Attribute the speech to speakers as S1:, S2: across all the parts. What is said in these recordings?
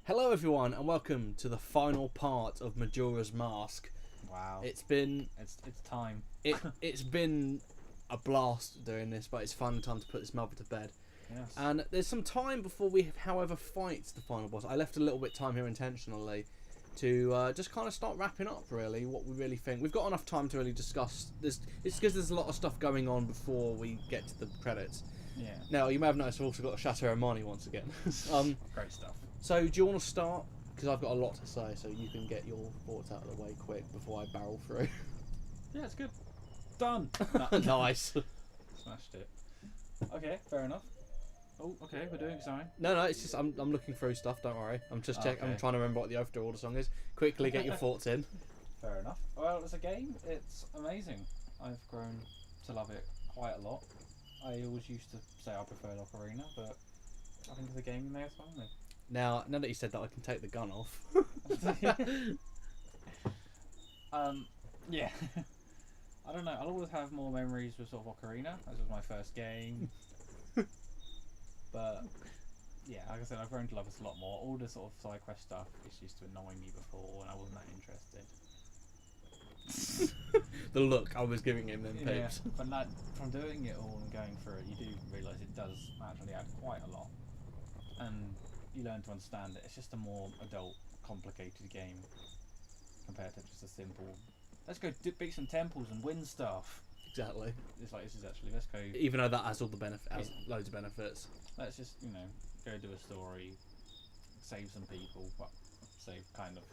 S1: Hello everyone and welcome to the final part of Majora's Mask.
S2: Wow.
S1: It's
S2: time.
S1: It's been a blast doing this, but it's finally time to put this mother to bed.
S2: Yes.
S1: And there's some time before we, however, fight the final boss. I left a little bit of time here intentionally to just kind of start wrapping up, really, what we really think. We've got enough time to really discuss this. It's because there's a lot of stuff going on before we get to the credits.
S2: Yeah.
S1: Now, you may have noticed I've also got a Chateau Romani once again.
S2: Great stuff.
S1: So, do you want to start? Because I've got a lot to say, so you can get your thoughts out of the way quick before I barrel through.
S2: Yeah, it's good. Done.
S1: Nice.
S2: Smashed it. Okay, fair enough. Oh, okay, we're doing something.
S1: No, it's just I'm looking through stuff. Don't worry. I'm just checking.
S2: Okay.
S1: I'm trying to remember what the Oath to Order song is. Quickly get your thoughts in.
S2: Fair enough. Well, as a game, it's amazing. I've grown to love it quite a lot. I always used to say I preferred Ocarina, but I think as a game, you may as well me.
S1: Now that you said that, I can take the gun off.
S2: Yeah. I don't know. I'll always have more memories with sort of Ocarina, as was my first game. But yeah, like I said, I've grown to love this a lot more. All the sort of side quest stuff used to annoy me before, and I wasn't that interested.
S1: The look I was giving him then, peeps.
S2: Yeah, but from doing it all and going through it, you do realise it does actually add quite a lot, and you learn to understand it. It's just a more adult, complicated game compared to just a simple. Let's go beat some temples and win stuff.
S1: Exactly.
S2: It's like, this is actually, let's go.
S1: Even though that has all the benefits, loads of benefits.
S2: Let's just, go do a story, save some people. Well, save kind of,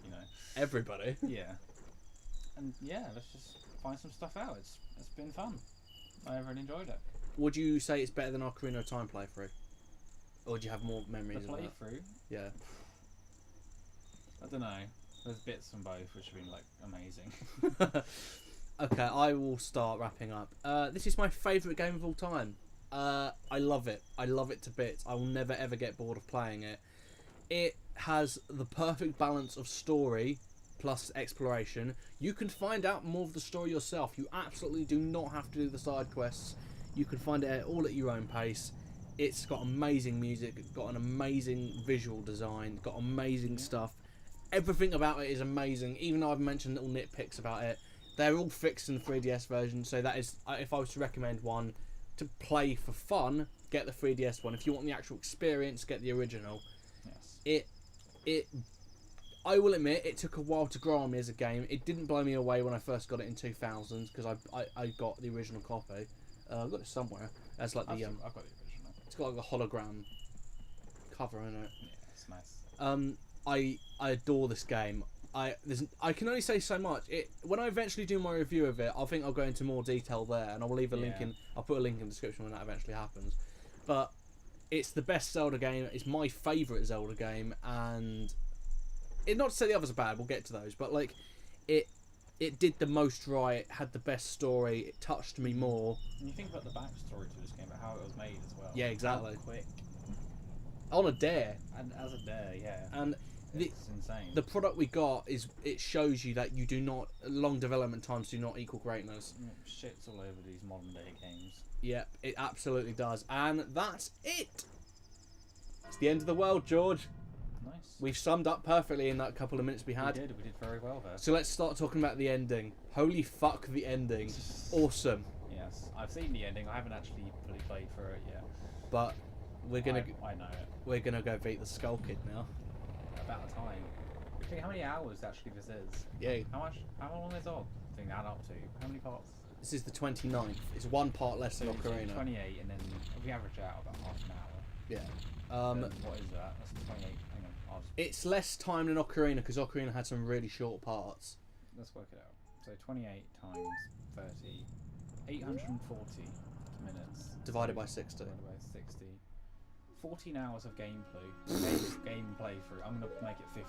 S1: Everybody.
S2: Yeah. And yeah, let's just find some stuff out. It's been fun. I really enjoyed it.
S1: Would you say it's better than Ocarina of Time playthrough? Or do you have more memories
S2: The
S1: of that?
S2: playthrough?
S1: Yeah.
S2: I don't know. There's bits from both which have been amazing.
S1: Okay, I will start wrapping up. This is my favourite game of all time. I love it. I love it to bits. I will never ever get bored of playing it. It has the perfect balance of story plus exploration. You can find out more of the story yourself. You absolutely do not have to do the side quests. You can find it all at your own pace. It's got amazing music. It's got an amazing visual design. Got amazing stuff. Everything about it is amazing. Even though I've mentioned little nitpicks about it, they're all fixed in the 3DS version. So that is, if I was to recommend one to play for fun, get the 3DS one. If you want the actual experience, get the original.
S2: Yes.
S1: I will admit, it took a while to grow on me as a game. It didn't blow me away when I first got it in 2000 because I got the original copy. I've got it somewhere. That's like
S2: I've got the original.
S1: It's got like a hologram cover in it.
S2: Yeah, it's nice.
S1: I adore this game. I can only say so much. When I eventually do my review of it, I think I'll go into more detail there, and I'll leave a link in. I'll put a link in the description when that eventually happens. But it's the best Zelda game. It's my favourite Zelda game, and not to say the others are bad. We'll get to those, but it did the most right. It had the best story. It touched me more.
S2: And you think about the backstory to this game, about how it was made as well.
S1: Yeah, exactly.
S2: How quick.
S1: On a dare.
S2: And as a dare, yeah.
S1: And
S2: it's insane.
S1: The product we got it shows you that long development times do not equal greatness.
S2: Shit's all over these modern day games.
S1: Yep, it absolutely does. And that's it. It's the end of the world, George.
S2: Nice.
S1: We've summed up perfectly in that couple of minutes we had.
S2: We did very well there.
S1: So let's start talking about the ending. Holy fuck, the ending. Awesome.
S2: Yes, I've seen the ending. I haven't actually fully played through it yet.
S1: But I know it. We're gonna go beat the Skull Kid now.
S2: About time. Okay, how many hours actually this is?
S1: Yeah.
S2: How long is Odd thing add up to? How many parts?
S1: This is the 29th. It's one part less than Ocarina.
S2: 28, and then we average out about half an hour.
S1: Yeah.
S2: What is that? That's 28. Hang on.
S1: It's less time than Ocarina because Ocarina had some really short parts.
S2: Let's work it out. So 28 times 30, 840 minutes.
S1: Divided by 60.
S2: Divided by 60. 14 hours of gameplay through. I'm gonna make it 15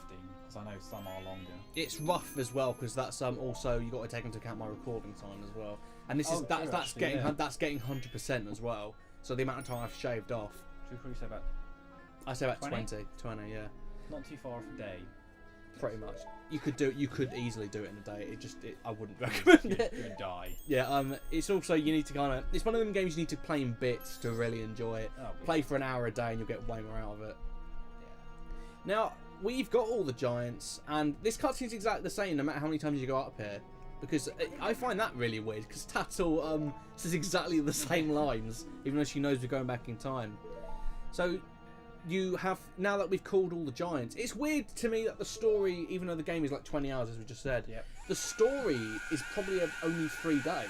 S2: because I know some are longer.
S1: It's rough as well because that's also you got to take into account my recording time as well. And this that's getting 100% as well. So the amount of time I've shaved off.
S2: Should we probably say about?
S1: I say about 20, yeah.
S2: Not too far off a day.
S1: Pretty much. You could easily do it in a day. I wouldn't recommend it.
S2: You'd die.
S1: Yeah. It's also you need to it's one of them games you need to play in bits to really enjoy it.
S2: Oh, yeah.
S1: Play for an hour a day and you'll get way more out of it.
S2: Yeah.
S1: Now, we've got all the giants, and this cutscene's exactly the same no matter how many times you go up here. Because I find that really weird, because Tattle says exactly the same lines, even though she knows we're going back in time. So, you have, now that we've called all the giants, it's weird to me that the story, even though the game is like 20 hours, as we just said, the story is probably of only 3 days.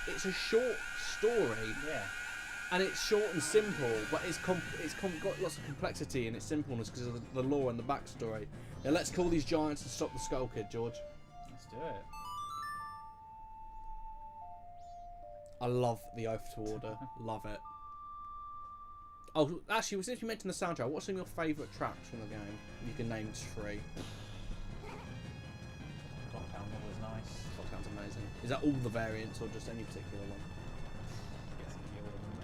S1: It's a short story.
S2: Yeah.
S1: And it's short and simple, but it's got lots of complexity in its simpleness because of the lore and the backstory. Now let's call these giants and stop the Skull Kid, George.
S2: Let's do it.
S1: I love the Oath to Order. Love it. Oh, actually, since you mentioned the soundtrack, what's some of your favourite tracks from the game? You can name just 3.
S2: Clocktown's always nice.
S1: Clocktown's amazing. Is that all the variants or just any particular one?
S2: Yes,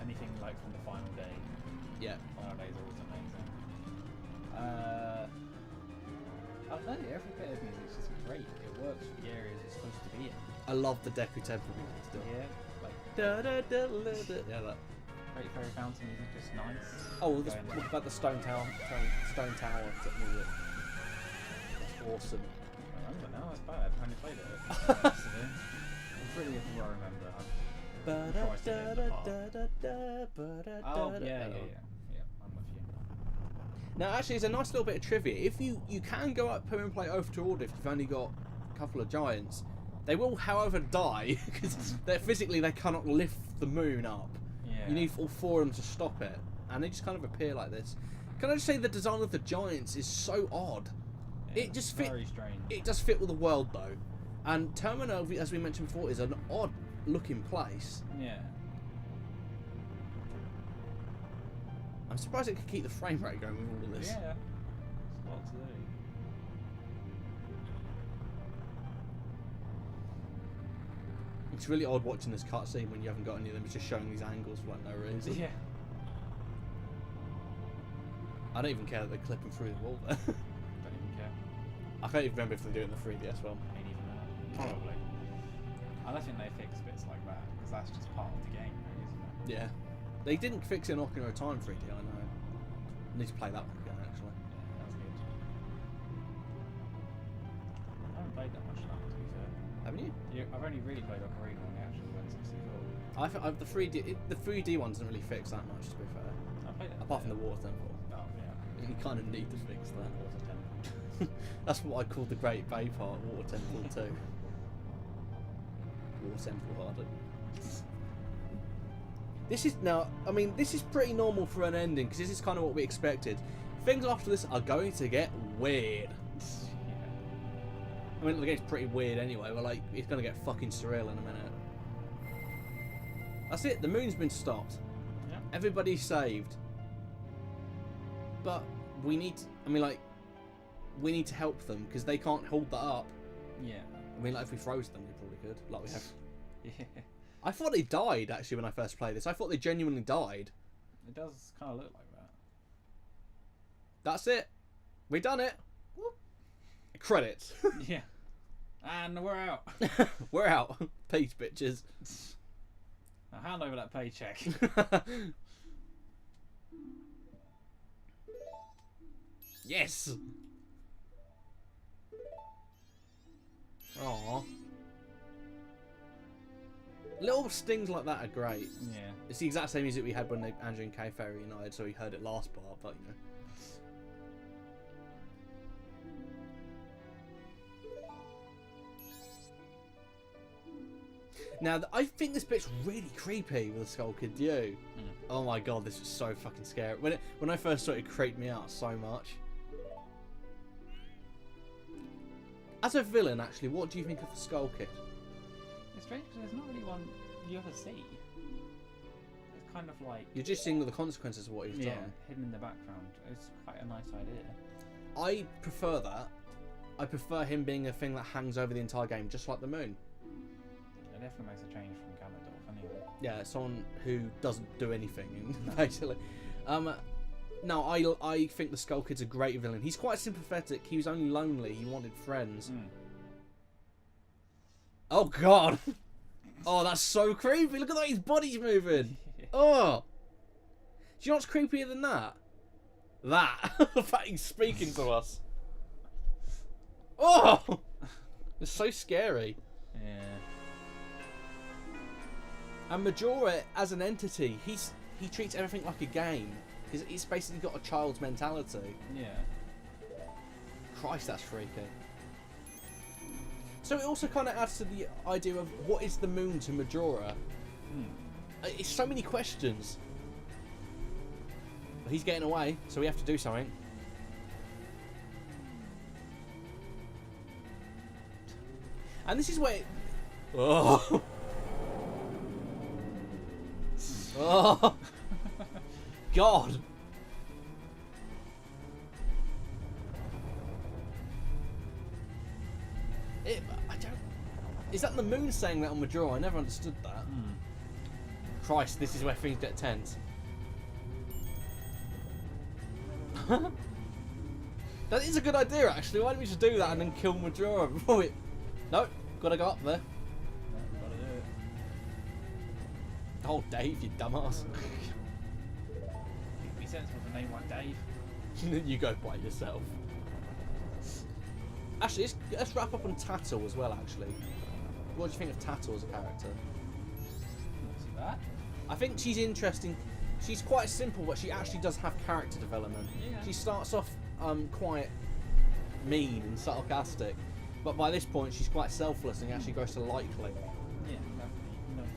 S2: anything like from the final day.
S1: Yeah.
S2: Final day is always amazing. I don't know, every bit of music is just great. It works for the areas it's supposed to be in.
S1: I love the Deku Temple music still.
S2: Yeah, like
S1: Da, da, da, da, da. Yeah, that.
S2: Great Fairy Fountain music, just nice.
S1: Oh, what about the Stone Tower music? That's awesome.
S2: I remember now, that's bad. I only played it. Yesterday. I'm pretty sure I remember. I'm sure I still did the part. Oh, yeah, I'm with you.
S1: Now, actually, it's a nice little bit of trivia. If you can go up here and play Oath to Order if you've only got a couple of giants. They will, however, die because physically they cannot lift the moon up.
S2: Yeah.
S1: You need all 4 of them to stop it, and they just kind of appear like this. Can I just say the design of the giants is so odd?
S2: Yeah,
S1: It just fits.
S2: very strange.
S1: It does fit with the world though, and Terminal, as we mentioned before, is an odd-looking place.
S2: Yeah.
S1: I'm surprised it could keep the frame rate going with all of this.
S2: Yeah. There's a lot to do.
S1: It's really odd watching this cutscene when you haven't got any of them. It's just showing these angles for like no reason.
S2: Yeah.
S1: I don't even care that they're clipping through the wall there.
S2: Don't even care.
S1: I can't even remember if they do it in the 3DS one.
S2: Ain't even know. Probably. I don't think they fix bits like that because that's just part of the game, really, isn't it?
S1: Yeah. They didn't fix it in Ocarina of Time 3D, I know. I need to play that one again, actually.
S2: Yeah, that's good. I haven't played that much now, to be fair.
S1: Haven't you?
S2: Yeah, I've only really played Ocarina when it actually went 64.
S1: The 3D one doesn't really fix that much, to be fair.
S2: I played it.
S1: Apart from the water temple.
S2: Oh, yeah.
S1: You kind of need to fix that.
S2: Water Temple.
S1: That's what I call the Great Bay part, Water Temple 2. Water Temple harder. This is this is pretty normal for an ending because this is kind of what we expected. Things after this are going to get weird.
S2: Yeah.
S1: I mean, the game's pretty weird anyway, but like, it's going to get fucking surreal in a minute. That's it, the moon's been stopped.
S2: Yeah.
S1: Everybody's saved. But we need to help them because they can't hold that up.
S2: Yeah.
S1: I mean, like, if we froze them, we probably could. Like we have.
S2: Yeah.
S1: I thought they died, actually, when I first played this. I thought they genuinely died.
S2: It does kind of look like that.
S1: That's it. We done it. Whoop. Credits.
S2: Yeah. And we're out.
S1: We're out. Peace, bitches.
S2: Now hand over that paycheck.
S1: Yes. Aww. Little stings like that are great.
S2: Yeah.
S1: It's the exact same music we had when Andrew and Kay Ferry united, so we heard it last part, but you know. Now, I think this bit's really creepy with the Skull Kid. Do you? Oh my god, this is so fucking scary. When I first saw it, it creeped me out so much. As a villain, actually, what do you think of the Skull Kid?
S2: It's strange because there's not really one you ever see. It's kind of like...
S1: You're just seeing the consequences of what he's done.
S2: Hidden in the background. It's quite a nice idea.
S1: I prefer that. I prefer him being a thing that hangs over the entire game, just like the moon.
S2: It definitely makes a change from Ganondorf anyway.
S1: Yeah, someone who doesn't do anything, basically. No, I think the Skull Kid's a great villain. He's quite sympathetic. He was only lonely. He wanted friends. Oh, God. Oh, that's so creepy. Look at that. His body's moving. Oh. Do you know what's creepier than that? That. The fact he's speaking to us. Oh! It's so scary.
S2: Yeah.
S1: And Majora, as an entity, he treats everything like a game. He's basically got a child's mentality.
S2: Yeah.
S1: Christ, that's freaky. So it also kind of adds to the idea of what is the moon to Majora. It's so many questions. But he's getting away, so we have to do something. And this is where... Oh! Oh! God! I don't... Is that the moon saying that on Majora? I never understood that. Christ, this is where things get tense. That is a good idea, actually. Why don't we just do that and then kill Majora before we... Nope, gotta go up there.
S2: No, gotta do it.
S1: Oh, Dave, you dumbass.
S2: It'd be sensible to name one Dave.
S1: You go by yourself. Actually, let's wrap up on Tattle as well, actually. What do you think of Tattle as a character?
S2: Not too bad.
S1: I think she's interesting. She's quite simple, but she actually does have character development.
S2: Yeah.
S1: She starts off quite mean and sarcastic, but by this point she's quite selfless and actually grows to like Link.
S2: Yeah, definitely.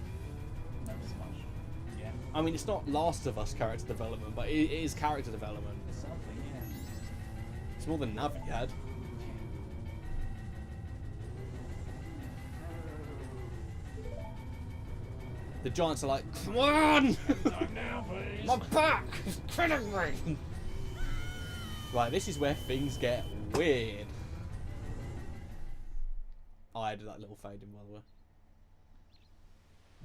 S2: No, as much. Yeah.
S1: I mean, it's not Last of Us character development, but it is character development.
S2: It's something, yeah.
S1: It's more than Navi had. The giants are like, come on!
S2: Time now, please.
S1: My back is killing me! Right, this is where things get weird. Oh, I added that little fade in, by the way.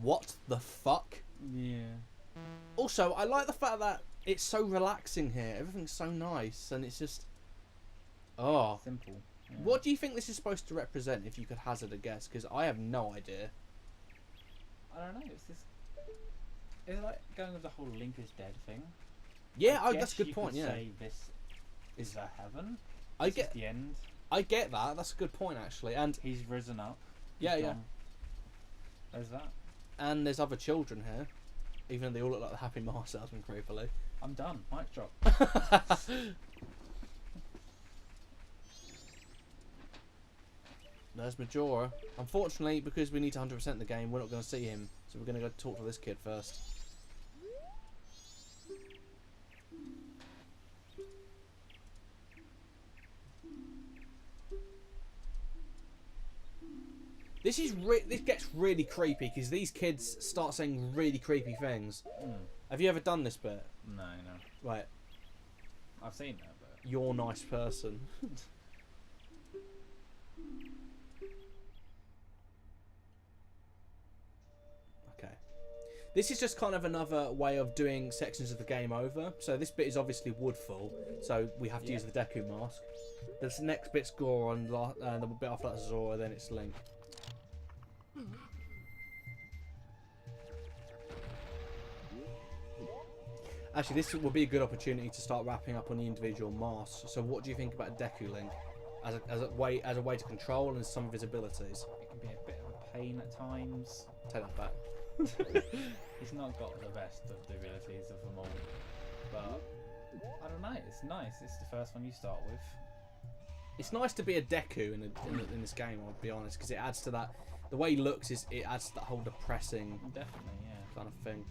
S1: What the fuck?
S2: Yeah.
S1: Also, I like the fact that it's so relaxing here. Everything's so nice, and it's just... Oh.
S2: Simple. Yeah.
S1: What do you think this is supposed to represent, if you could hazard a guess? Because I have no idea.
S2: I don't know. It's this. Is it like going with the whole Link is dead thing?
S1: Yeah,
S2: I
S1: that's a good
S2: guess
S1: point,
S2: you
S1: yeah.
S2: could say this is a heaven.
S1: I
S2: This is
S1: get
S2: the end.
S1: I get that. That's a good point, actually. And
S2: He's risen up.
S1: yeah,
S2: He's
S1: yeah.
S2: gone. There's that.
S1: And there's other children here, even though they all look like the Happy Mask salesman creepily.
S2: I'm done. Mic drop.
S1: There's Majora. Unfortunately, because we need to 100% the game, we're not going to see him. So we're going to go talk to this kid first. This gets really creepy because these kids start saying really creepy things. Have you ever done this bit?
S2: No.
S1: Right,
S2: I've seen that, but
S1: you're a nice person. Okay. This is just kind of another way of doing sections of the game over. So this bit is obviously Woodfall, so we have to use the Deku mask. This next bit's Goron, the bit after that's Zora, then it's Link. Actually, this will be a good opportunity to start wrapping up on the individual masks. So, what do you think about Deku Link as a way to control and some of his abilities?
S2: it can be a bit of a pain at times.
S1: Take that back.
S2: He's not got the best of the abilities of them all, but I don't know. It's nice. It's the first one you start with.
S1: It's nice to be a Deku in this game. I'll be honest, because it adds to that. The way he looks it adds to that whole depressing
S2: Definitely, yeah.
S1: kind of thing.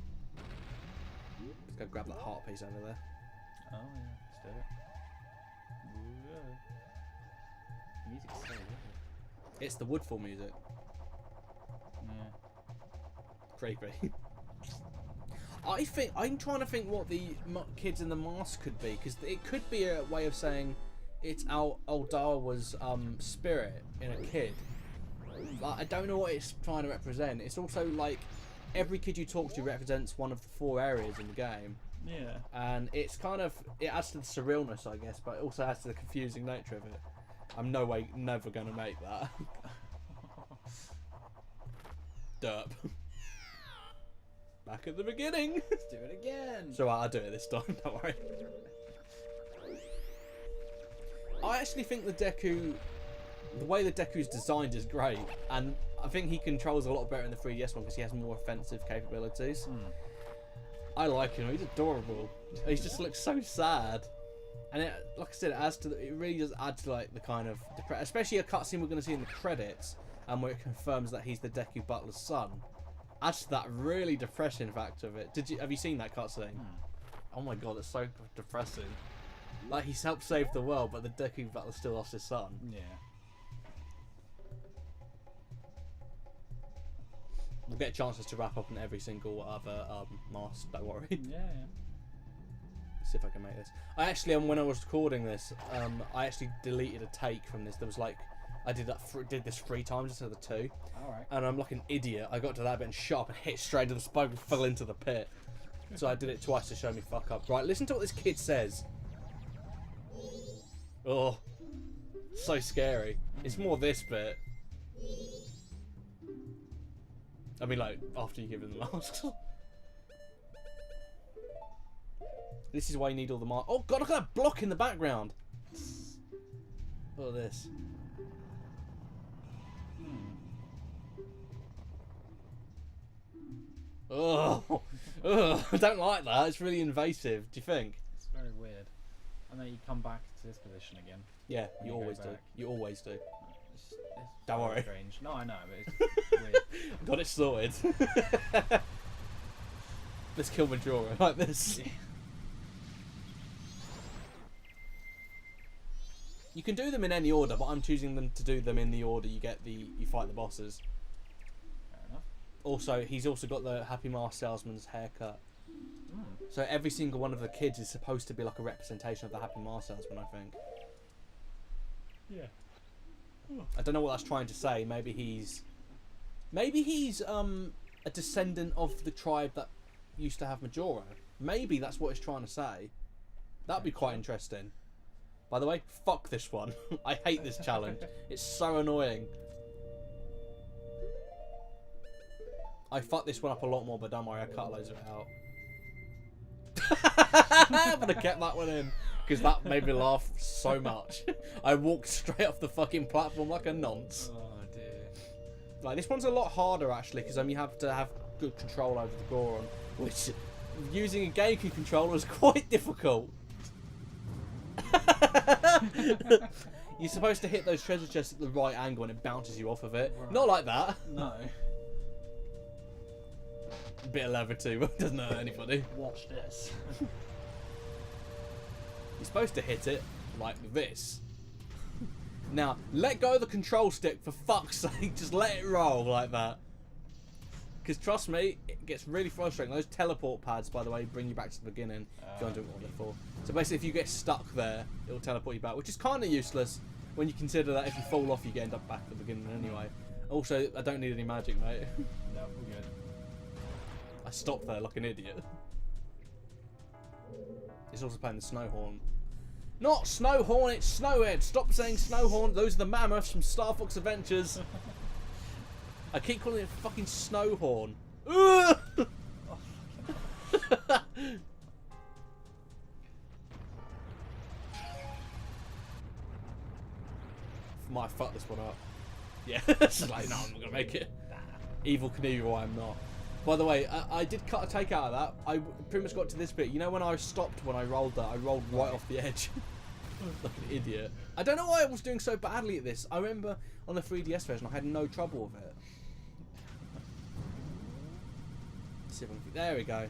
S1: Let's go grab that heart piece over there.
S2: Oh yeah, let's do it. Ooh, yeah. Music's so good.
S1: It's the Woodfall music.
S2: Yeah.
S1: Creepy. I'm trying to think what the kids in the mask could be, because it could be a way of saying it's Aldawa's spirit in a kid. Like, I don't know what it's trying to represent. It's also like every kid you talk to represents one of the 4 areas in the game.
S2: Yeah.
S1: And it's kind of, it adds to the surrealness, I guess, but it also adds to the confusing nature of it. I'm never going to make that. Derp. Back at the beginning.
S2: Let's do it again.
S1: It's alright, I'll do it this time, don't worry. I actually think the Deku The way the Deku's designed is great, and I think he controls a lot better in the 3DS one because he has more offensive capabilities. I like him. He's adorable. He just looks so sad, and it, like I said, it really does add to like the kind of especially a cutscene we're going to see in the credits, and where it confirms that he's the Deku Butler's son. Adds to that really depressing factor of it. Have you seen that cutscene? Oh my god, it's so depressing. Like, he's helped save the world, but the Deku Butler still lost his son.
S2: Yeah.
S1: We'll get chances to wrap up on every single other mask, don't worry.
S2: Yeah.
S1: See if I can make this. I actually, when I was recording this, I actually deleted a take from this. There was like, I did this 3 times instead of 2.
S2: Alright.
S1: And I'm like an idiot. I got to that bit and shot up and hit straight to the spike and fell into the pit. So I did it twice to show me fuck up. Right, listen to what this kid says. Oh, so scary. It's more this bit. I mean, like, after you give him the masks. This is why you need all the masks. Oh god, look at that block in the background. Look at this. Oh, I don't like that. It's really invasive. Do you think?
S2: It's very weird. And then you come back to this position again.
S1: Yeah, you always do. You always do.
S2: It's
S1: Don't worry.
S2: Strange. No, I know, but it's weird.
S1: Got it sorted. Let's kill Majora like this. You can do them in any order, but I'm choosing them to do them in the order you fight the bosses.
S2: Fair enough.
S1: Also, he's also got the Happy Mask Salesman's haircut. So every single one of the kids is supposed to be like a representation of the Happy Mask Salesman, I think.
S2: Yeah.
S1: I don't know what that's trying to say. Maybe he's a descendant of the tribe that used to have Majora. Maybe that's what it's trying to say. That'd be quite interesting. By the way, fuck this one. I hate this challenge. It's so annoying. I fucked this one up a lot more, but don't worry, I cut loads of it out. But I kept that one in because that made me laugh so much. I walked straight off the fucking platform like a nonce.
S2: Oh dear.
S1: Like, this one's a lot harder actually because you have to have good control over the Goron, which using a GameCube controller is quite difficult. You're supposed to hit those treasure chests at the right angle and it bounces you off of it. Right. Not like that.
S2: No.
S1: A bit of levity, but doesn't hurt anybody.
S2: Watch this.
S1: You're supposed to hit it like this. Now, let go of the control stick for fuck's sake. Just let it roll like that. Because trust me, it gets really frustrating. Those teleport pads, by the way, bring you back to the beginning. If you want to do what they're for. So basically, if you get stuck there, it'll teleport you back, which is kind of useless when you consider that if you fall off, you end up back at the beginning anyway. Also, I don't need any magic, mate.
S2: No, we're good.
S1: I stopped there like an idiot. It's also playing the snow horn. Not snow horn, it's snowhead. Stop saying snow horn. Those are the mammoths from Star Fox Adventures. I keep calling it fucking snow horn. Might fuck this one up. Yeah, it's like, no, I'm not gonna make it. Evil Knievel, I'm not. By the way, I did cut a take out of that. I pretty much got to this bit. You know when I stopped when I rolled that? I rolled right off the edge. Like an idiot. I don't know why I was doing so badly at this. I remember on the 3DS version I had no trouble with it. Let's see if I can... There we go.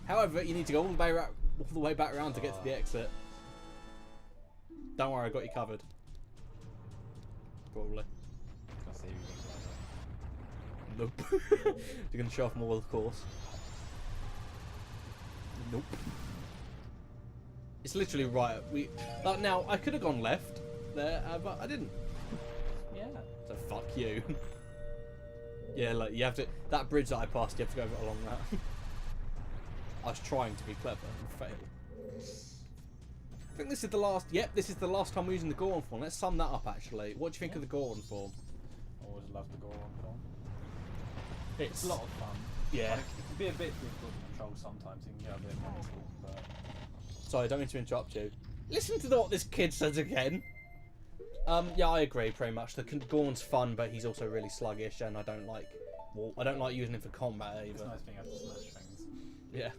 S1: However, you need to go all the way back around to get to the exit. Don't worry, I got you covered. Probably. Nope. You're going to show off more, of course. Nope. It's literally right. Now, I could have gone left there, but I didn't.
S2: Yeah.
S1: So fuck you. Yeah, like, you have to... That bridge that I passed, you have to go along that. I was trying to be clever and failed. I think this is the last... Yep, this is the last time we're using the Goron form. Let's sum that up, actually. What do you think of the Goron form?
S2: Always loved the Goron form.
S1: It's
S2: a lot of fun.
S1: Yeah.
S2: Like, it can be a bit difficult to control sometimes. It can get a bit mental, but...
S1: Sorry, I don't mean to interrupt you. Listen to what this kid says again. Yeah, I agree pretty much. The Gorn's fun, but he's also really sluggish, and I don't like using him for combat either.
S2: It's nice being able to smash things.
S1: Yeah.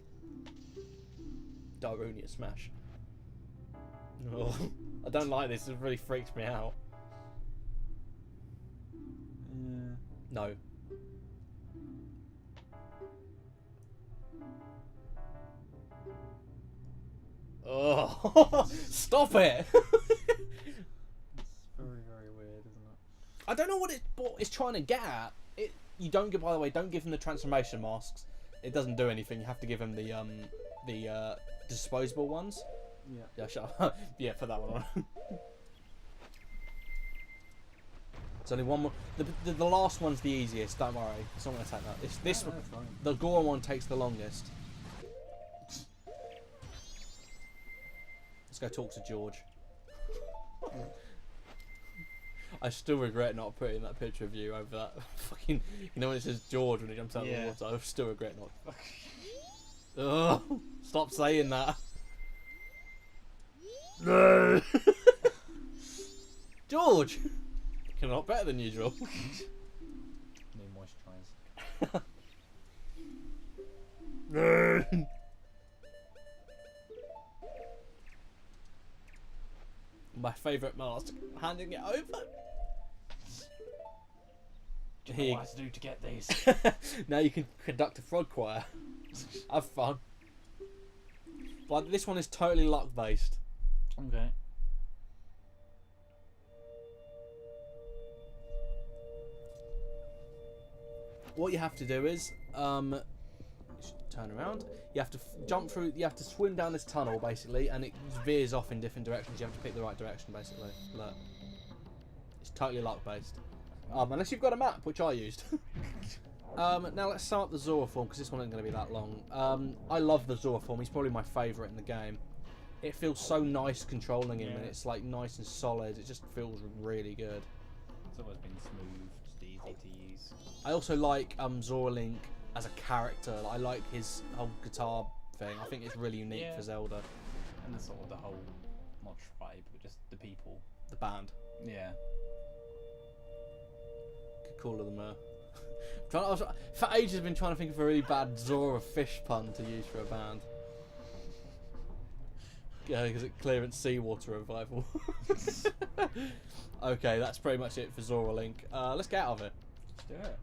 S1: Darunia smash. Oh, I don't like this. It really freaks me out.
S2: Yeah.
S1: No. Oh, stop it!
S2: It's very, very weird, isn't it?
S1: I don't know what it's trying to get at. You don't give. By the way, don't give him the transformation masks. It doesn't do anything. You have to give him the disposable ones.
S2: Yeah.
S1: Yeah, shut up. Yeah, put that one on. It's only one more. The last one's the easiest. Don't worry. It's not going to take that. It's this one.
S2: Fine.
S1: The Goron one takes the longest. Let's go talk to George. I still regret not putting that picture of you over that fucking. You know when it says George when he jumps out of the water? I still regret not. Ugh, stop saying that. No. George, you're not better than usual.
S2: Need moisturize.
S1: No. My favourite mask. Handing it over.
S2: Do you know what I have to do to get these?
S1: Now you can conduct a frog choir. Have fun. Like this one is totally luck based.
S2: Okay.
S1: What you have to do is turn around. You have to jump through. You have to swim down this tunnel basically, and it veers off in different directions. You have to pick the right direction basically. Look, it's totally luck based. Unless you've got a map, which I used. Now let's start the Zora form because this one isn't going to be that long. I love the Zora form. He's probably my favourite in the game. It feels so nice controlling him, and it's like nice and solid. It just feels really good.
S2: It's always been smooth, just easy to use.
S1: I also like Zora Link as a character. I like his whole guitar thing. I think it's really unique for Zelda.
S2: And the sort of the whole, not tribe, but just the people.
S1: The band.
S2: Yeah.
S1: Could call them for ages I've been trying to think of a really bad Zora fish pun to use for a band. Yeah, because it clearance seawater revival. Okay, that's pretty much it for Zora Link. Let's get out of it.
S2: Let's do it.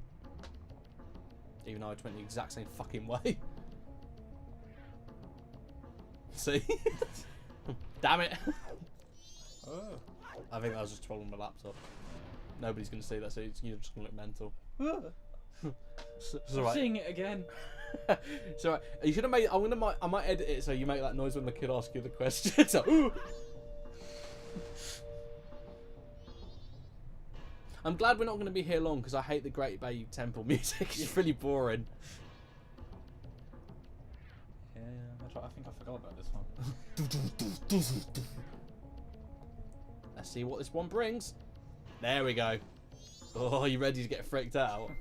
S1: Even though I went the exact same fucking way. See? Damn it.
S2: Oh.
S1: I think I was just trolling my laptop. Nobody's going to see that, so you're just going to look mental. It's
S2: I'm
S1: alright.
S2: seeing it again.
S1: It's alright. You should have made. I might edit it so you make that noise when the kid asks you the question. So, I'm glad we're not going to be here long because I hate the Great Bay Temple music. It's really boring.
S2: Yeah, I think I forgot about this one.
S1: Let's see what this one brings. There we go. Oh, you ready to get freaked out?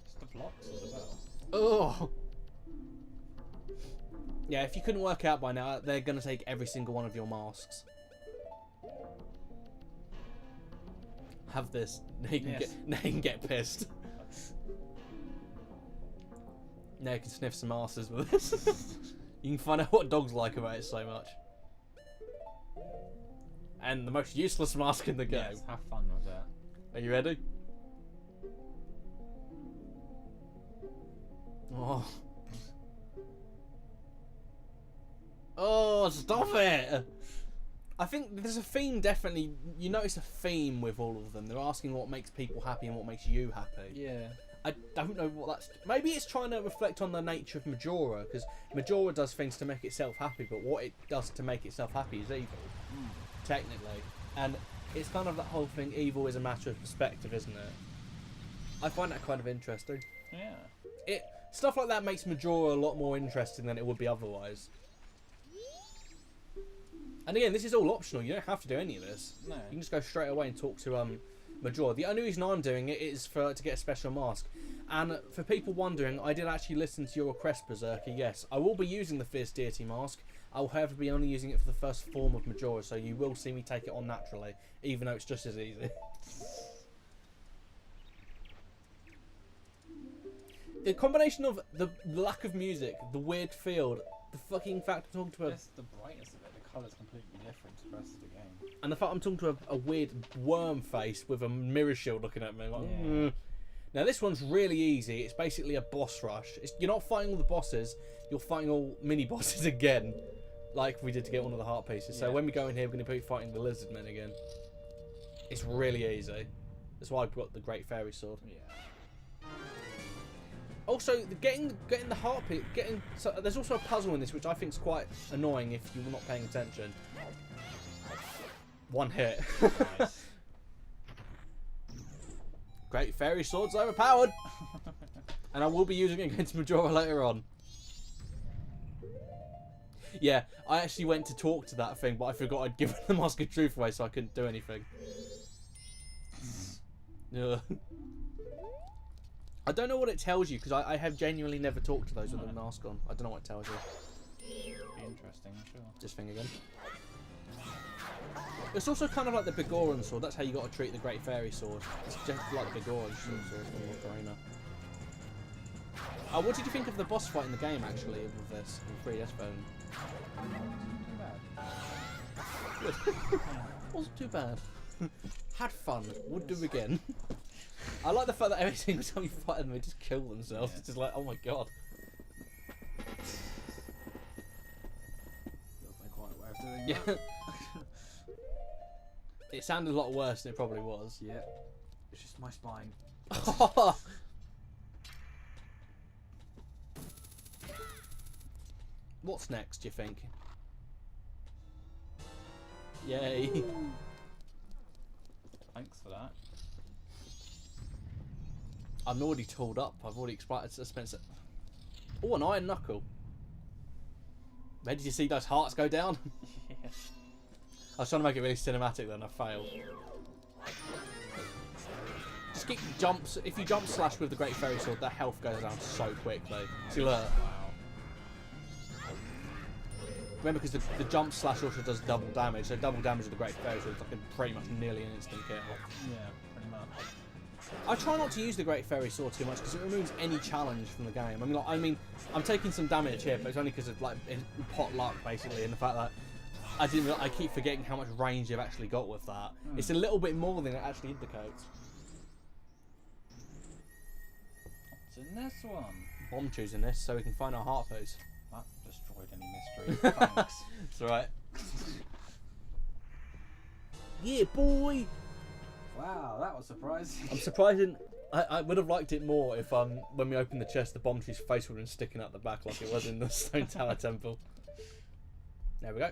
S2: Just the blocks as well.
S1: Oh. Yeah, if you couldn't work out by now, they're going to take every single one of your masks. Have this. Now you can get pissed. Now you can sniff some asses with this. You can find out what dogs like about it so much. And the most useless mask in the game.
S2: Yes, have fun with that.
S1: Are you ready? Oh. Oh, stop it! I think there's a theme, definitely. You notice a theme with all of them. They're asking what makes people happy and what makes you happy.
S2: Yeah.
S1: I don't know what that's... Maybe it's trying to reflect on the nature of Majora, because Majora does things to make itself happy, but what it does to make itself happy is evil, technically. And it's kind of that whole thing, evil is a matter of perspective, isn't it? I find that kind of interesting.
S2: Yeah.
S1: Stuff like that makes Majora a lot more interesting than it would be otherwise. And again, this is all optional. You don't have to do any of this.
S2: No.
S1: You can just go straight away and talk to Majora. The only reason I'm doing it is to get a special mask. And for people wondering, I did actually listen to your request, Berserker. Yes, I will be using the Fierce Deity mask, I'll however be only using it for the first form of Majora, so you will see me take it on naturally, even though it's just as easy. The combination of the lack of music, the weird field, the fucking fact I'm talking to
S2: Just the brightness of it, the colour's completely different to the rest of the game.
S1: and the fact I'm talking to a weird worm face with a mirror shield looking at me. Like,
S2: Yeah.
S1: Now this one's really easy. It's basically a boss rush. You're not fighting all the bosses. You're fighting all mini bosses again, like we did to get one of the heart pieces. So
S2: Yeah.
S1: when we go in here, we're going to be fighting the lizard men again. It's really easy. That's why I've got the Great Fairy Sword.
S2: Yeah.
S1: Also, getting the heart piece, so there's also a puzzle in this which I think is quite annoying if you're not paying attention. One hit.
S2: Nice.
S1: Great Fairy Sword's overpowered, and I will be using it against Majora later on. Yeah, I actually went to talk to that thing, but I forgot I'd given the Mask of Truth away, so I couldn't do anything. Ugh. I don't know what it tells you, because I have genuinely never talked to those with a mask on. I don't know what it tells you.
S2: Interesting, sure.
S1: This thing again. It's also kind of like the Bigoran sword. That's how you got to treat the Great Fairy Sword. It's just like the Bigoran sword, so it's more Ocarina. What did you think of the boss fight in the game, actually, with this in 3DS phone?
S2: Not too bad.
S1: Good. Wasn't too bad. Had fun. Would do again. I like the fact that every single time you fight them, they just kill themselves.
S2: Yeah.
S1: It's just like, oh my god.
S2: Feels like quite a way of doing
S1: Yeah.
S2: that.
S1: It sounded a lot worse than it probably was.
S2: Yeah. It's just my spine.
S1: What's next, do you think? Yay.
S2: Thanks for that.
S1: I'm already tooled up. I've already spent. Oh, an iron knuckle. Where did you see those hearts go down?
S2: Yeah.
S1: I was trying to make it really cinematic, then I failed. Just keep jumps. If you jump slash with the Great Fairy Sword, their health goes down so quickly. See, look.
S2: Wow.
S1: Remember, because the jump slash also does double damage. So double damage with the Great Fairy Sword is like pretty much nearly an instant kill.
S2: Yeah, pretty much.
S1: I try not to use the Great Fairy Sword too much because it removes any challenge from the game. I mean, I'm taking some damage here, but it's only because of like pot luck basically, and the fact that I keep forgetting how much range you've actually got with that. It's a little bit more than it actually indicates.
S2: What's in this one?
S1: Bomb choosing this so we can find our heart piece.
S2: That destroyed any mystery. Thanks.
S1: It's alright. Yeah, boy.
S2: Wow, that was surprising.
S1: I'm surprising. I would have liked it more if when we opened the chest, the bomb tree's face would have been sticking out the back like it was in the Stone Tower Temple. There we go.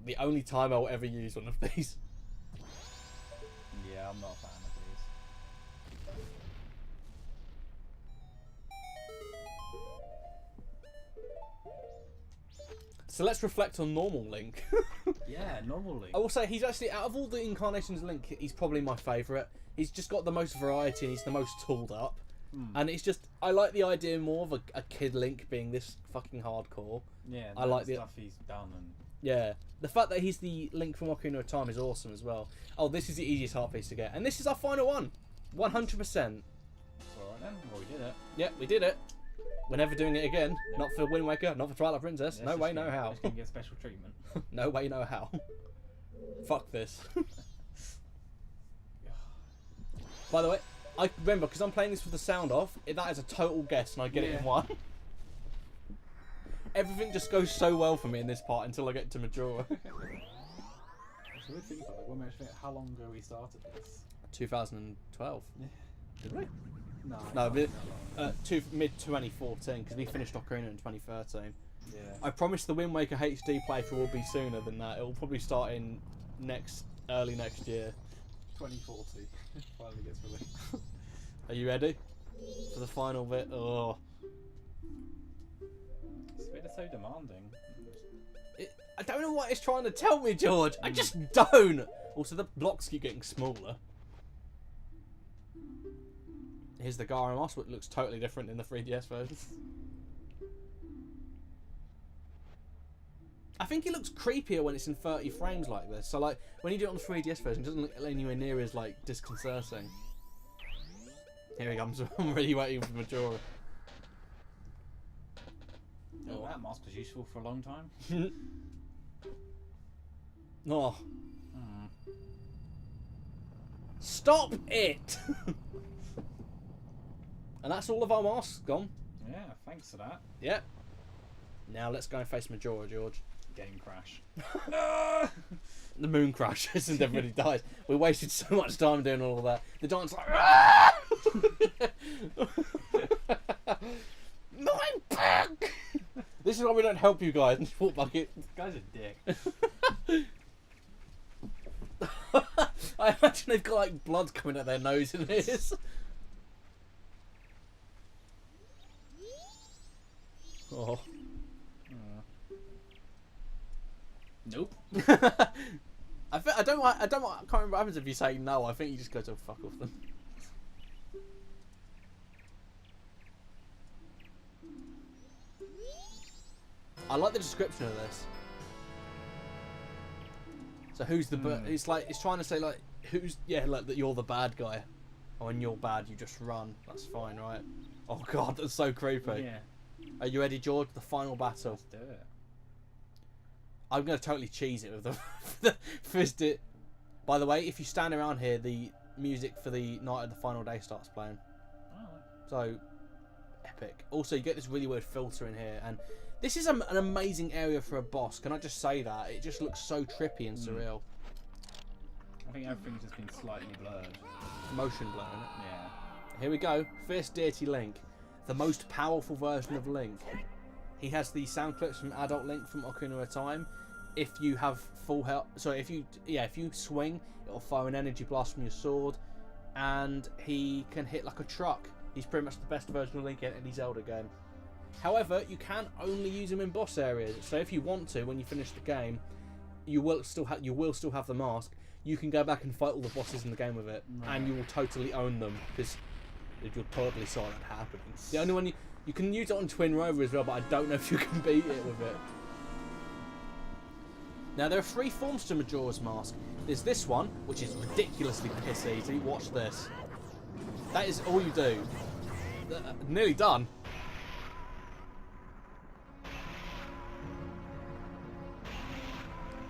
S1: The only time I'll ever use one of these.
S2: Yeah, I'm not a fan of these.
S1: So let's reflect on normal Link.
S2: Yeah, normally.
S1: I will say he's actually, out of all the incarnations of Link, he's probably my favourite. He's just got the most variety and he's the most tooled up. And it's just, I like the idea more of a kid Link being this fucking hardcore.
S2: Yeah,
S1: I like the
S2: stuff he's done and
S1: Yeah. The fact that he's the Link from Ocarina of Time is awesome as well. Oh, this is the easiest heart piece to get. And this is our final one. 100%.
S2: it's alright then. Well, we did it.
S1: Yep, we did it. We're never doing it again.
S2: Yep.
S1: Not for Wind Waker, not for Twilight Princess.
S2: Yeah,
S1: No
S2: it's
S1: way,
S2: just
S1: no
S2: gonna-
S1: how.
S2: It's gonna get special treatment.
S1: No way, no how. Fuck this. By the way, I remember, because I'm playing this with the sound off, that is a total guess and I get it in
S2: Yeah.
S1: one. Everything just goes so well for me in this part until I get to Majora.
S2: It's a weird thing about it. When we actually think how long ago we started this.
S1: 2012.
S2: Yeah.
S1: Did we?
S2: No,
S1: No,
S2: it's
S1: mid 2014, because we finished Ocarina in 2013.
S2: yeah.
S1: I promise the Wind Waker HD playthrough will be sooner than that. It will probably start in early next year.
S2: 2040 finally gets released.
S1: Are you ready for the final bit? Oh,
S2: It's a bit so demanding.
S1: I don't know what it's trying to tell me, George. I just don't. Also, the blocks keep getting smaller. Here's the Garamos, which looks totally different in the 3DS version. I think it looks creepier when it's in 30 frames like this. So like when you do it on the 3DS version, it doesn't look anywhere near as like disconcerting. Here he comes. I'm really waiting for Majora.
S2: Oh, that mask was useful for a long time.
S1: Oh. Stop it! And that's all of our masks gone.
S2: Yeah, thanks for that.
S1: Yep. Now let's go and face Majora, George.
S2: Game crash.
S1: The moon crashes and everybody dies. We wasted so much time doing all of that. The giant's like, my back! This is why we don't help you guys. What bucket?
S2: This guy's a dick.
S1: I imagine they've got like blood coming out their nose and ears. Oh.
S2: Nope.
S1: I can't remember what happens if you say no. I think you just go to fuck off them. I like the description of this. So who's the it's like it's trying to say like who's like that you're the bad guy. Oh, when you're bad, you just run. That's fine, right? Oh god, that's so creepy.
S2: Yeah.
S1: Are you ready, George? The final battle.
S2: Let's do it.
S1: I'm going to totally cheese it with the first it. By the way, if you stand around here, the music for the night of the final day starts playing.
S2: Oh.
S1: So, epic. Also, you get this really weird filter in here, and this is an amazing area for a boss. Can I just say that? It just looks so trippy and surreal.
S2: I think everything's just been slightly blurred.
S1: Motion blur, isn't it?
S2: Yeah.
S1: Here we go. First Deity Link. The most powerful version of Link. He has the sound clips from Adult Link from Ocarina of Time. If you have full health, sorry, if you swing, it'll fire an energy blast from your sword, and he can hit like a truck. He's pretty much the best version of Link in any Zelda game. However, you can only use him in boss areas. So if you want to, when you finish the game, you will still have the mask. You can go back and fight all the bosses in the game with it, and you will totally own them because you'll totally saw that happening. The only one you can use it on Twin Rover as well, but I don't know if you can beat it with it. Now there are 3 forms to Majora's Mask. There's this one, which is ridiculously piss easy. Watch this. That is all you do. Nearly done.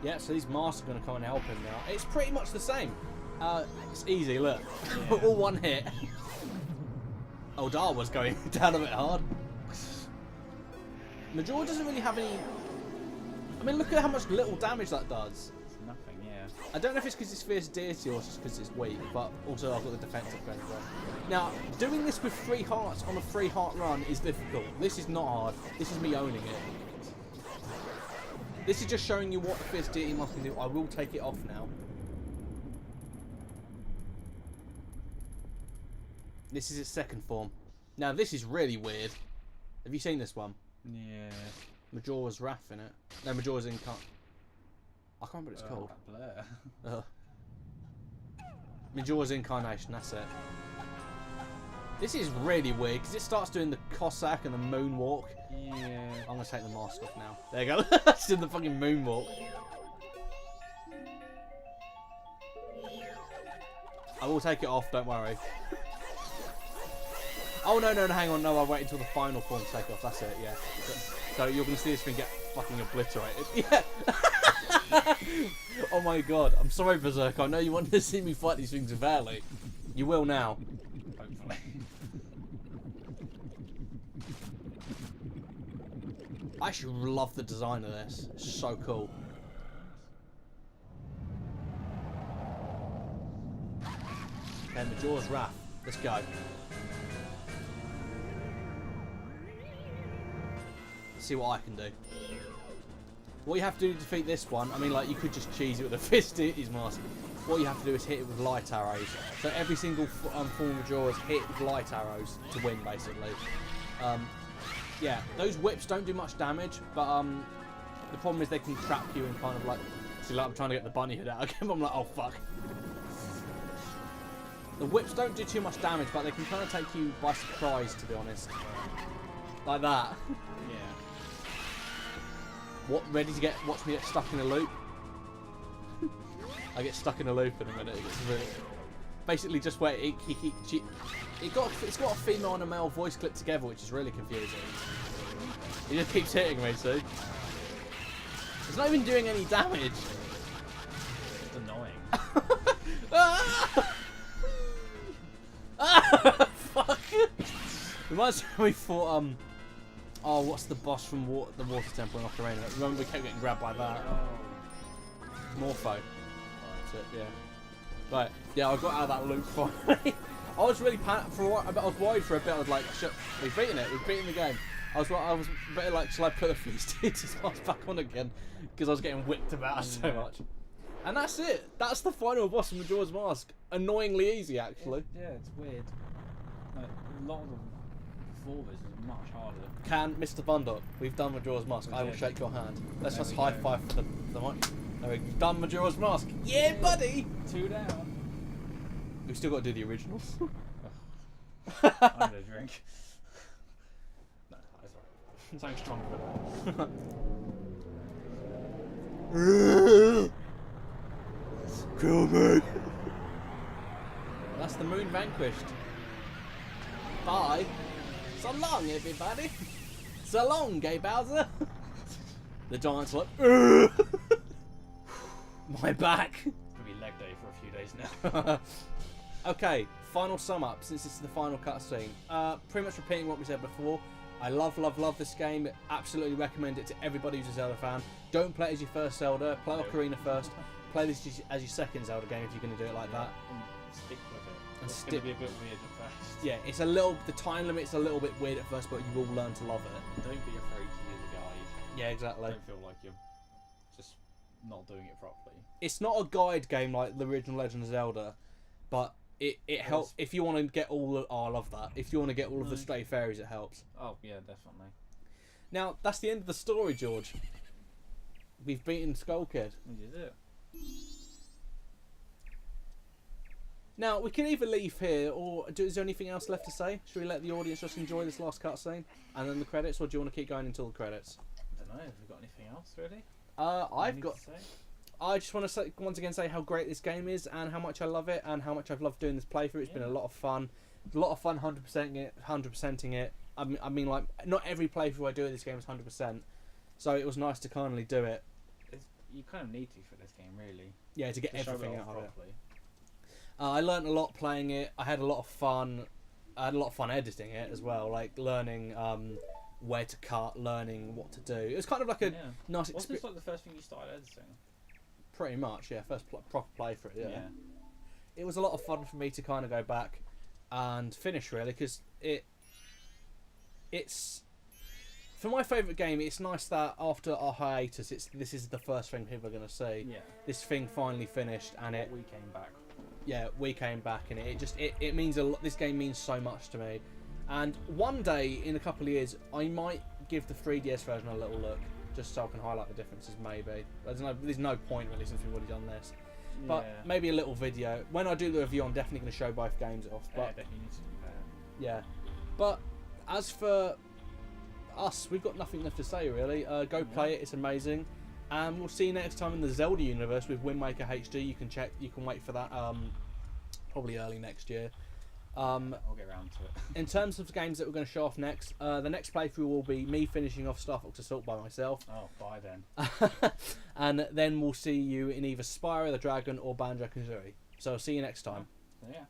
S1: Yeah, so these masks are going to come and help him now. It's pretty much the same. It's easy, look.
S2: Yeah.
S1: All one hit. Oh, Darwa's going down a bit hard. Majora doesn't really have any... I mean, look at how much little damage that does.
S2: It's nothing, yeah.
S1: I don't know if it's because it's fierce deity or just because it's weak, but also I've got the defensive threat as well. Now, doing this with 3 hearts on a 3 heart run is difficult. This is not hard. This is me owning it. This is just showing you what the fierce deity mask can do. I will take it off now. This is its second form. Now, this is really weird. Have you seen this one?
S2: Yeah.
S1: Majora's Wrath in it. No, Majora's Incarnation. I can't remember what it's called.
S2: Blur.
S1: Majora's Incarnation, that's it. This is really weird because it starts doing the Cossack and the moonwalk.
S2: Yeah.
S1: I'm going to take the mask off now. There you go. It's in the fucking moonwalk. I will take it off, don't worry. Oh, no, hang on. No, I'll wait until the final form to take off. That's it, yeah. So you're going to see this thing get fucking obliterated. Yeah. Oh, my God. I'm sorry, Berserk. I know you wanted to see me fight these things fairly. You will now.
S2: Hopefully.
S1: I actually love the design of this. It's so cool. Okay, Majora's Wrath. Let's go. Let's see what I can do. What you have to do to defeat this one, I mean, like, you could just cheese it with a fist, his mask. What you have to do is hit it with light arrows. So every single form of Majora is hit with light arrows to win, basically. Yeah, those whips don't do much damage, but the problem is they can trap you and kind of like... See, like, I'm trying to get the bunny hood out again, but I'm like, oh, fuck. The whips don't do too much damage, but they can kind of take you by surprise, to be honest. Like that.
S2: Yeah.
S1: What? Ready to watch me get stuck in a loop? I get stuck in a loop in a minute. It's really, basically just where it's got a female and a male voice clipped together, which is really confusing. He just keeps hitting me, see? It's not even doing any damage.
S2: It's annoying.
S1: Fuck! Reminds me we thought, oh, what's the boss from the Water Temple in Ocarina? Remember we kept getting grabbed by that? Morpho. That's it, yeah. Right, yeah, I got out of that loop finally. I was really panicked for a while. I was worried for a bit. I was like, shit, we've beaten it. We've beaten the game. I was a bit like, shall I put the Fleece Status mask back on again? Because I was getting whipped about so much. And that's it. That's the final boss of Majora's Mask. Annoyingly easy, actually.
S2: It's weird. Like, a lot of them before this is much harder.
S1: Can Mr. Bundle, we've done Majora's Mask. I will shake your hand. Let's just high five for the mic. There we've done Majora's Mask. Yeah, buddy.
S2: 2 down.
S1: We've still got to do the originals.
S2: I'm gonna drink. No, that's alright. Something strong for that.
S1: Kill me. That's the moon vanquished. Bye. So long, everybody. So long, Gay Bowser. The giant's like, my back.
S2: It's gonna be leg day for a few days now.
S1: Okay, final sum up since this is the final cutscene. Pretty much repeating what we said before. I love this game. Absolutely recommend it to everybody who's a Zelda fan. Don't play it as your first Zelda. Play Ocarina first. Play this as your second Zelda game if you're going to do it like that.
S2: And stick with it.
S1: And
S2: it's going to be a bit weird at first.
S1: Yeah, it's the time limit's a little bit weird at first, but you will learn to love it.
S2: Don't be afraid to use a guide.
S1: Yeah, exactly.
S2: Don't feel like you're just not doing it properly.
S1: It's not a guide game like the original Legend of Zelda, but it helps if you want to get I love that. If you want to get all of the stray fairies, it helps.
S2: Oh yeah, definitely.
S1: Now that's the end of the story, George. We've beaten Skull Kid.
S2: We did it.
S1: Now we can either leave here, or is there anything else left to say? Should we let the audience just enjoy this last cutscene and then the credits, or do you want to keep going until the credits?
S2: I don't know. Have we got anything else really?
S1: I just want to once again say how great this game is and how much I love it and how much I've loved doing this playthrough. It's been a lot of fun. 100%ing it. I mean, like, not every playthrough I do of this game is 100%, so it was nice to kindly do it.
S2: You kind of need to for this game, really.
S1: Yeah, to get everything out of it.
S2: Properly.
S1: I learnt a lot playing it. I had a lot of fun. I had a lot of fun editing it as well, like learning where to cut, learning what to do. It was kind of like a nice experience.
S2: Was this like the first thing you started editing?
S1: Pretty much, yeah. First proper play for it,
S2: Yeah.
S1: It was a lot of fun for me to kind of go back and finish, really, because it's for my favourite game. It's nice that after our hiatus, this is the first thing people are going to see.
S2: Yeah.
S1: This thing finally finished, and
S2: We came back.
S1: Yeah, we came back, and it means a lot. This game means so much to me, and one day in a couple of years, I might give the 3DS version a little look, just so I can highlight the differences. Maybe there's no point really since we've already done this, but maybe a little video. When I do the review, I'm definitely going to show both games off. But
S2: definitely need to compare.
S1: yeah, but as for us, we've got nothing left to say really. Go play it; it's amazing. And we'll see you next time in the Zelda universe with Wind Waker HD. You can wait for that probably early next year.
S2: I'll get around to it.
S1: In terms of the games that we're going to show off next, the next playthrough will be me finishing off Star Fox Assault by myself.
S2: Oh, bye then.
S1: And then we'll see you in either Spyro the Dragon or Banjo-Kazooie. So I'll see you next time.
S2: Yeah.